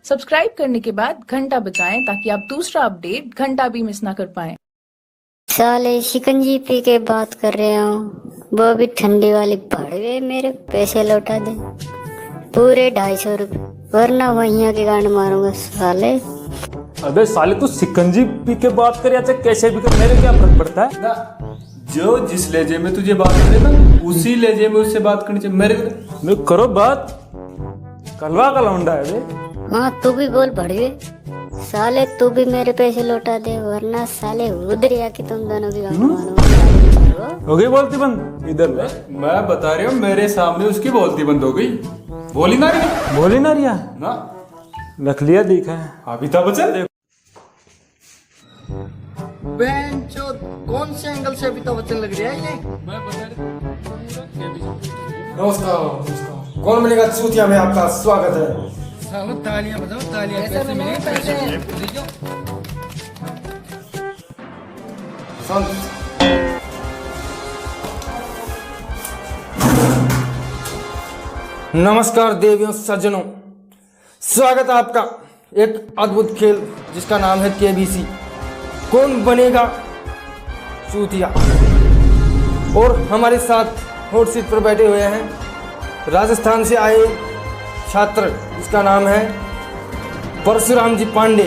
Subscribe करने के बाद घंटा बजाएं ताकि आप दूसरा अपडेट घंटा भी मिस ना कर पाएं। साले शिकंजी पी के बात कर रहे हो, वो भी ठंडी वाली। भड़वे मेरे पैसे लौटा दे, पूरे 250 रुपये, वरना वहीं के गांड मारूंगा साले। अबे साले तू शिकंजी पी के बात कर या चाहे कैसे भी कर, मेरे क्या फर्क पड़ता है ना। जो जिस लहजे में तुझे बात करे ना, उसी लहजे में उससे बात करनी चाहिए। मेरे करो बात, कलवा का लौंडा है बे। हाँ तू भी बोल भड़वे साले, तू भी मेरे पैसे लौटा दे, वरना साले उधर आके तुम दोनों की गांड मारूंगा। हो गई बोलती बंद इधर ले। मैं बता रही हूँ, मेरे सामने उसकी बोलती बंद हो गई। बोली ना रही, बोली ना रिया ना रख लिया, देखा है अमिताभ बच्चन। कौन से एंगल से अमिताभ बच्चन लग रहा है ये? मैं बता नमस्कार, कौन मिलेगा चूतिया में आपका स्वागत है। तालियां बजाओ, तालियां। पैसे मिलेंगे, पैसे मिलेंगे। नमस्कार देवियों सज्जनों, स्वागत है आपका एक अद्भुत खेल जिसका नाम है केबीसी, कौन बनेगा चूतिया। और हमारे साथ हॉट सीट पर बैठे हुए हैं राजस्थान से आए छात्र, जिसका नाम है परशुराम जी पांडे।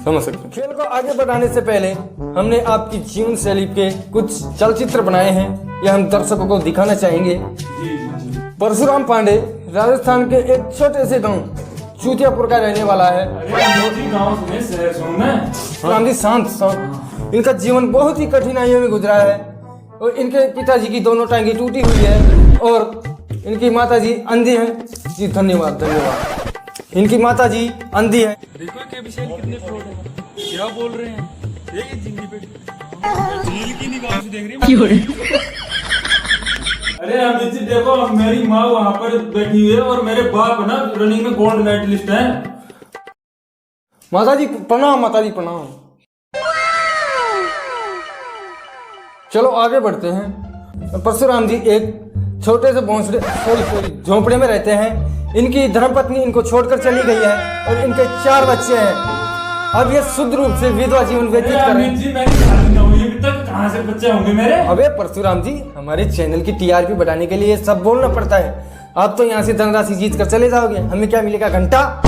समझ सकते हैं। खेल को आगे बढ़ाने से पहले हमने आपकी जीवन शैली के कुछ चलचित्र बनाए हैं, ये हम दर्शकों को दिखाना चाहेंगे। परशुराम पांडे राजस्थान के एक छोटे से गांव चूतियापुर का रहने वाला है। परशुराम जी शांत। इनका जीवन बहुत ही कठिनाइयों में गुजरा है और इनके पिताजी की दोनों टांगें टूटी हुई है और इनकी माताजी अंधी हैं। जी धन्यवाद धन्यवाद। इनकी माताजी अंधी है। देखो के विषय कितने फ्रॉड है, क्या बोल रहे हैं। देखिए जिंदगी पे झील की निगाह से देख रही है। अरे अमित जी देखो, मेरी माँ वहाँ पर बैठी हुई है और मेरे बाप ना रनिंग में गोल्ड मेडलिस्ट है। माताजी प्रणाम, माताजी प्रणाम। चलो आगे बढ़ते हैं। परशुराम जी एक छोटे से भोंसले सॉरी झोंपड़े में रहते हैं। इनकी धर्मपत्नी इनको छोड़कर चली गई है और इनके 4 बच्चे हैं। अब ये शुद्ध रूप से विधवा जीवन व्यतीत कर रहे हैं। जी मेरी शादी ना हुई अभी तक, कहाँ से बच्चे होंगे मेरे। अबे परशुराम जी, हमारे चैनल की टीआरपी बढ़ाने के लिए ये सब बोलना पड़ता है। आप तो यहाँ से धनराशि जीत कर चले जाओगे, हमें क्या मिलेगा, घंटा।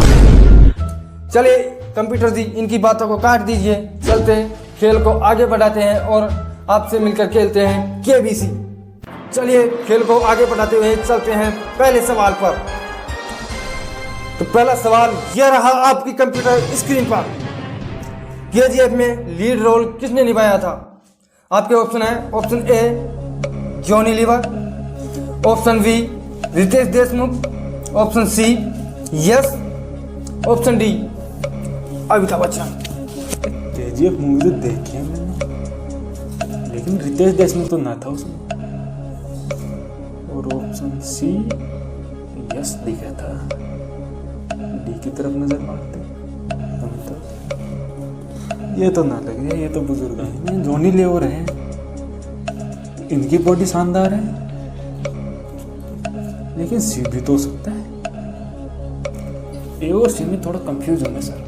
चलिए कंप्यूटर जी, इनकी बातों को काट दीजिए, चलते हैं खेल को आगे बढ़ाते हैं और आपसे मिलकर खेलते हैं केबीसी। चलिए खेल को आगे बढ़ाते हुए चलते हैं पहले सवाल पर। तो पहला सवाल यह रहा आपकी कंप्यूटर स्क्रीन पर। केजीएफ में लीड रोल किसने निभाया था? आपके ऑप्शन है, option A Johnny Lever, option B Riteish Deshmukh, option C Yash, option D Amitabh Bachchan. KGF movie तो देखी है मैंने, लेकिन रितेश देशमुख तो ना था उसमें। और ऑप्शन सी यस दिखा था। डी की तरफ नजर मारते ये तो ना लगे, ये तो बुजुर्ग हैं, जॉनी लीवर हैं, इनकी बॉडी शानदार है, लेकिन सी भी तो हो सकता है। ए और सी में थोड़ा कंफ्यूजन है सर।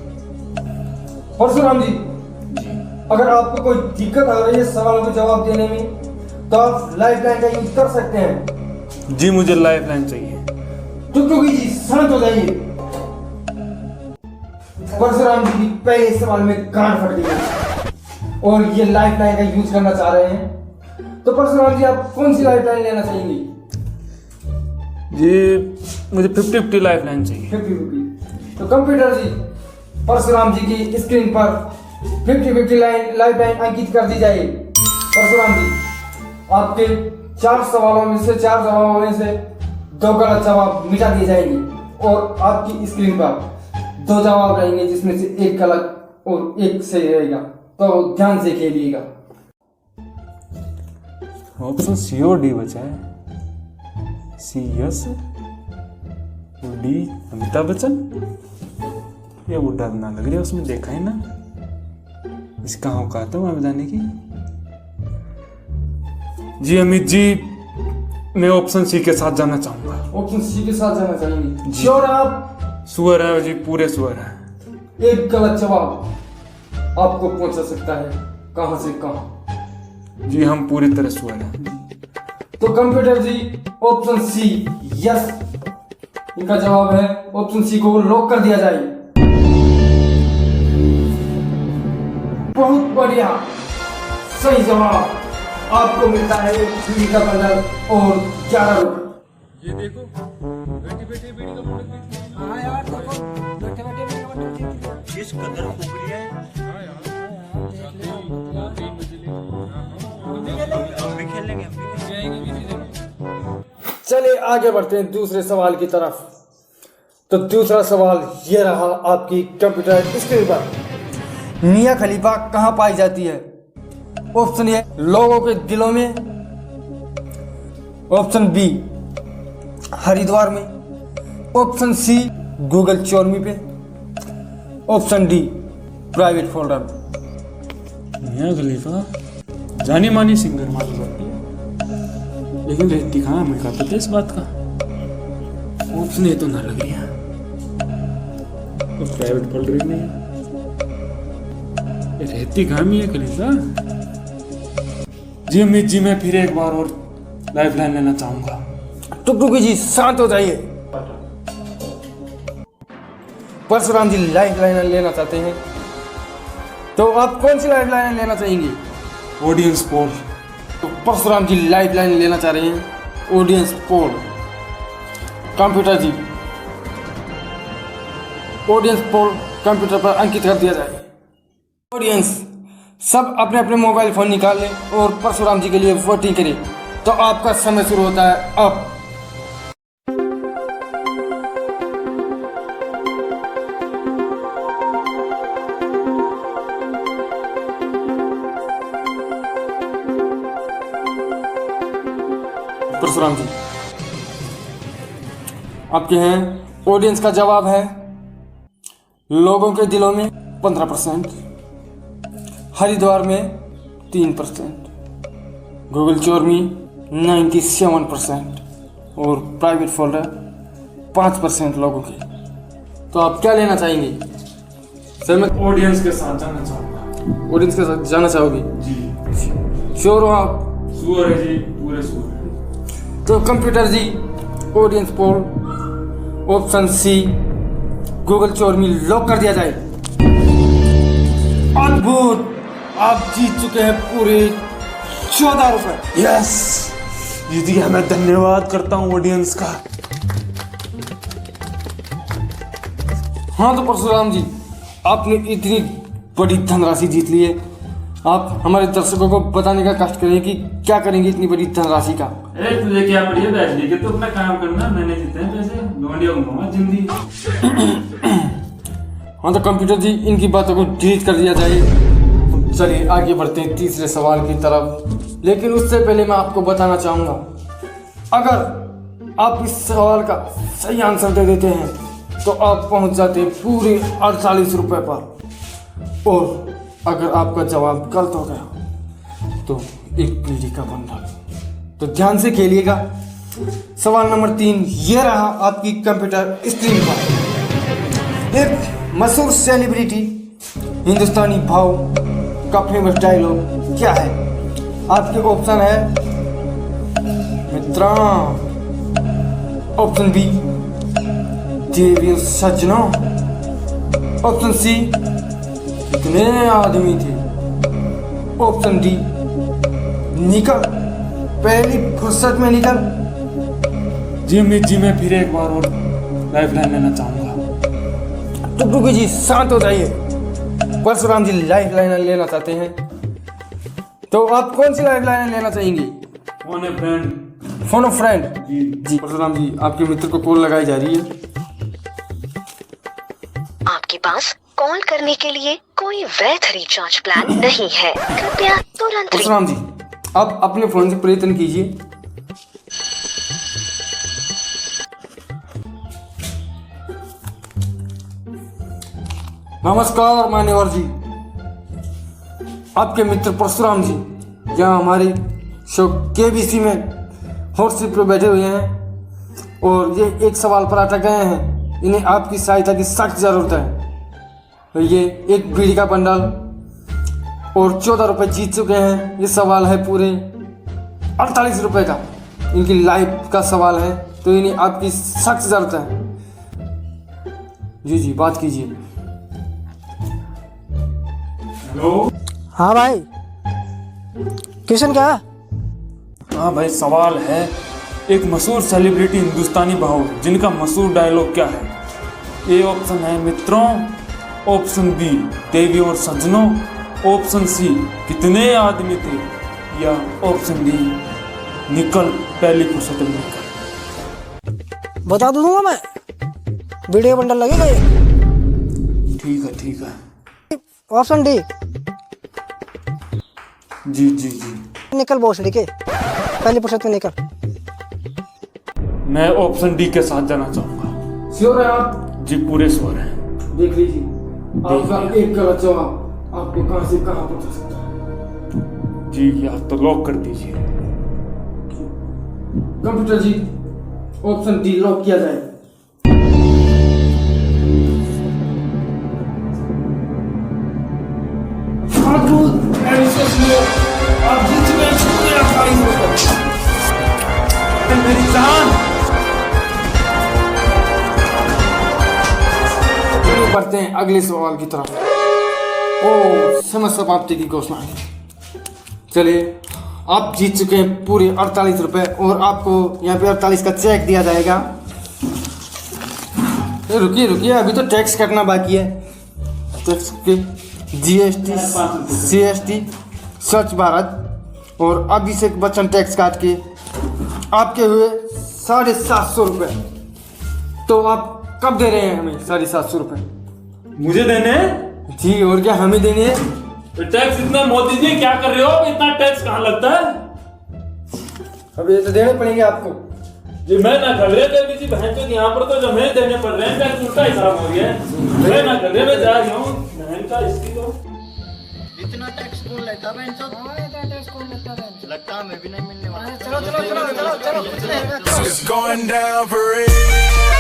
परशुराम जी, अगर आपको कोई दिक्कत आ रही है सवाल को जवाब देने में तो आप लाइफलाइन का यूज कर सकते हैं। जी मुझे लाइफलाइन चाहिए। टुकटुकी जी शांत हो जाइए। परशुराम जी की पहले सवाल में गांड फट गई और ये लाइफलाइन का यूज करना चाह रहे हैं। तो परशुराम जी आप कौन सी लाइफलाइन लेना चाहेंगे? जी मुझे 50-50 लाइफलाइन चाहिए। 50-50। तो कंप्यूटर जी, परशुराम जी की स्क्रीन पर 50-50 लाइफलाइन अंकित कर दी जाए। परशुराम जी, आपके 4 सवालों में से 4 जवाबों में से 2 गलत जवाब मिटा दिए जाएंगे और आपकी स्क्रीन पर 2 जवाब रहेंगे जिसमें से 1 गलत और 1 सही रहेगा। तो ध्यान से खेलिएगा। ऑप्शन सी और डी बचा है। सी यस और डी अमिताभ बच्चन। ये वो डर ना लग रही है उसमें, देखा है ना इसका औकात है वहां जाने की। जी अमित जी, मैं ऑप्शन सी के साथ जाना चाहूंगा। ऑप्शन सी के साथ जाना चाहेंगे? श्योर आप? सुअर है जी, पूरे सुअर है। एक गलत जवाब आपको पहुंचा सकता है कहां से कहां। जी हम पूरी तरह सुअर हैं। तो कंप्यूटर जी ऑप्शन सी यस, इनका जवाब है। ऑप्शन सी को लॉक कर दिया जाए। बहुत बढ़िया, सही जवाब। आपको मिलता है बीड़ी का बंडल और 11 रुपए। ये देखो बैठे बैठे बीड़ी का बंडल बेच रहे हैं। हाँ यार देखो, बैठे बैठे मेरे को बंडल जीत लिया। किस कदर खोपड़ी है। हाँ यार 3 बजे ले हम भी खेलेंगे, हम भी खेलेंगे। जाएंगे किसी दिन। चलिए आगे बढ़ते हैं दूसरे सवाल की तरफ। तो दूसरा सवाल ये रहा आपकी कंप्यूटर स्क्रीन पर। मियां खलीफा कहां पाई जाती है? ऑप्शन ए लोगों के दिलों में, ऑप्शन बी हरिद्वार में, ऑप्शन सी गूगल चौर्मी पे, ऑप्शन डी प्राइवेट फोल्डर में। मियां खलीफा जानी मानी सिंगर मानी जाती है, लेकिन रहती कहाँ हमें क्या पता इस बात का। ऑप्शन ए तो ना लग रही है, तो प्राइवेट फोल्डर ही नहीं है। ये रहती कहाँ मियां खलीफा? जी अमित जी मैं फिर एक बार और लाइफ लाइन लेना चाहूंगा। टुकटुकी जी शांत हो जाइए। परशुराम जी लाइफ लाइन लेना चाहते हैं, तो आप कौन सी लाइफ लाइन लेना चाहेंगे? Audience poll. तो परशुराम जी लाइफ लाइन लेना चाह रहे हैं audience poll. Computer ji audience पोल कंप्यूटर पर अंकित कर दिया जाए। ऑडियंस सब अपने अपने मोबाइल फोन निकाल लें और परशुराम जी के लिए वोटिंग करें। तो आपका समय शुरू होता है अब। परशुराम जी आपके हैं। ऑडियंस का जवाब है लोगों के दिलों में 15%, हरिद्वार में 3%, गूगल चौर्मी 97% और प्राइवेट फोल्डर 5% लोगों के। तो आप क्या लेना चाहेंगे? सर मैं ऑडियंस के साथ जाना चाहूंगा। ऑडियंस के साथ जाना चाहोगे? जी श्योर हो आप? सुअर है जी, पूरे सुअर है। तो computer ji audience poll option C Google चौर्मी लॉक कर दिया जाए। अद्भुत, आप जीत चुके हैं पूरे 14 रुपए। यस जीत गया। मैं धन्यवाद करता हूँ ऑडियंस का। हाँ तो परशुराम जी आपने इतनी बड़ी धनराशि जीत ली है। आप हमारे दर्शकों को बताने का कष्ट करें कि क्या करेंगे इतनी बड़ी धनराशि का। अरे तुझे क्या पड़ी है बैठ लेके, तो अपना काम करना। मैंने जीते हैं पैसे, लोंडिया घुमाऊंगा जिंदगी। हाँ तो कंप्यूटर जी इनकी बातों को डिलीट कर दिया जाए। तो चलिए आगे बढ़ते हैं तीसरे सवाल की तरफ। लेकिन उससे पहले मैं आपको बताना चाहूंगा, अगर आप इस सवाल का सही आंसर दे देते हैं तो आप पहुंच जाते हैं पूरे 48 रुपए पर। और अगर आपका जवाब गलत हो गया तो एक बीड़ी का बंडल। तो ध्यान से खेलिएगा। सवाल नंबर 3 ये रहा आपकी कंप्यूटर स्क्रीन पर। एक मशहूर सेलिब्रिटी हिंदुस्तानी भाव का फेमस डायलॉग क्या है? आपके ऑप्शन है मित्रा, ऑप्शन बी देवी सज्जनों, ऑप्शन सी कितने आदमी थे, ऑप्शन डी निकल पहली फुर्सत में निकल। जी अमित जी मैं फिर एक बार और लाइफ लाइन लेना चाहूंगा। टुकटुकी जी शांत हो जाइए। परशुराम जी लाइफ लाइन लेना चाहते हैं, तो आप कौन सी लाइफ लाइन लेना चाहेंगे? Phone a friend. Phone of friend ji Parshuram ji आपके मित्र को कॉल लगाई जा रही है। आपके पास कॉल करने के लिए कोई वैध रिचार्ज प्लान नहीं है, कृपया तुरंत परशुराम जी आप अपने फोन से प्रयत्न कीजिए। नमस्कार मान्यवर जी, आपके मित्र परशुराम जी यहाँ हमारे शो केबीसी में हॉट सीट पर बैठे हुए हैं और ये एक सवाल पर अटक गए हैं। इन्हें आपकी सहायता की सख्त ज़रूरत है। ये एक बीड़ी का बंडल और 14 रुपये जीत चुके हैं। ये सवाल है पूरे 48 रुपये का, इनकी लाइफ का सवाल है, तो इन्हें आपकी सख्त ज़रूरत है। जी जी, बात कीजिए। हेलो। हाँ भाई, क्वेश्चन क्या है? हाँ भाई, सवाल है, एक मशहूर सेलिब्रिटी हिंदुस्तानी बहू जिनका मशहूर डायलॉग क्या है? ए ऑप्शन है मित्रों, ऑप्शन बी देवी और सज्जनों, ऑप्शन सी कितने आदमी थे, या ऑप्शन डी निकल पहली फुर्सत में निकल। बता दूंगा मैं, वीडियो बंडल लगेगा ये। ठीक है ठीक है। ऑप्शन डी, जी जी जी। निकल भोसड़ी के, पहली फुर्सत में निकल। मैं ऑप्शन डी के साथ जाना चाहूंगा। श्योर है आप? जी पूरे श्योर हैं। देख लीजिए, आपका एक गलत जवाब आपको कहां से कहां पहुंचा सकता है। जी, या तो लॉक कर दीजिए। कंप्यूटर जी, ऑप्शन डी लॉक किया जाए। आप जीत चुके हैं पूरे 48 रुपये। मेरी जान। चलिए बढ़ते हैं अगले सवाल की तरफ। ओ, समय समाप्ति की घोषणा है। चलिए, आप जीत चुके हैं पूरे 48 रुपये और आपको यहाँ पे 48 का चेक दिया जाएगा। रुकिए रुकिए, अभी तो टैक्स कटना बाकी है। टैक्स के GST, CST, स्वच्छ भारत और अभिषेक बच्चन टैक्स काट के आपके हुए 750 रुपये। तो आप कब दे रहे हैं हमें 750 रुपये? मुझे देने? जी, और क्या हमें देने हैं? टैक्स इतना, मोदी जी क्या कर रहे हो? इतना टैक्स कहाँ लगता है? अब ये तो देने पड़ेंगे आपको। जी मैं ना कर रहे थे किसी बहन के, यहाँ पर तो जो मैं देने पड़ रहे हैं, टैक्स उल्टा हिसाब हो गया है। मैं ना कर रहे, मैं जा रही हूँ बहन का इसकी तो। इतना टैक्स कौन लेता है? लगता है मैं भी नहीं मिलने वाला। चलो चलो चलो चलो चलो। It's going down for real.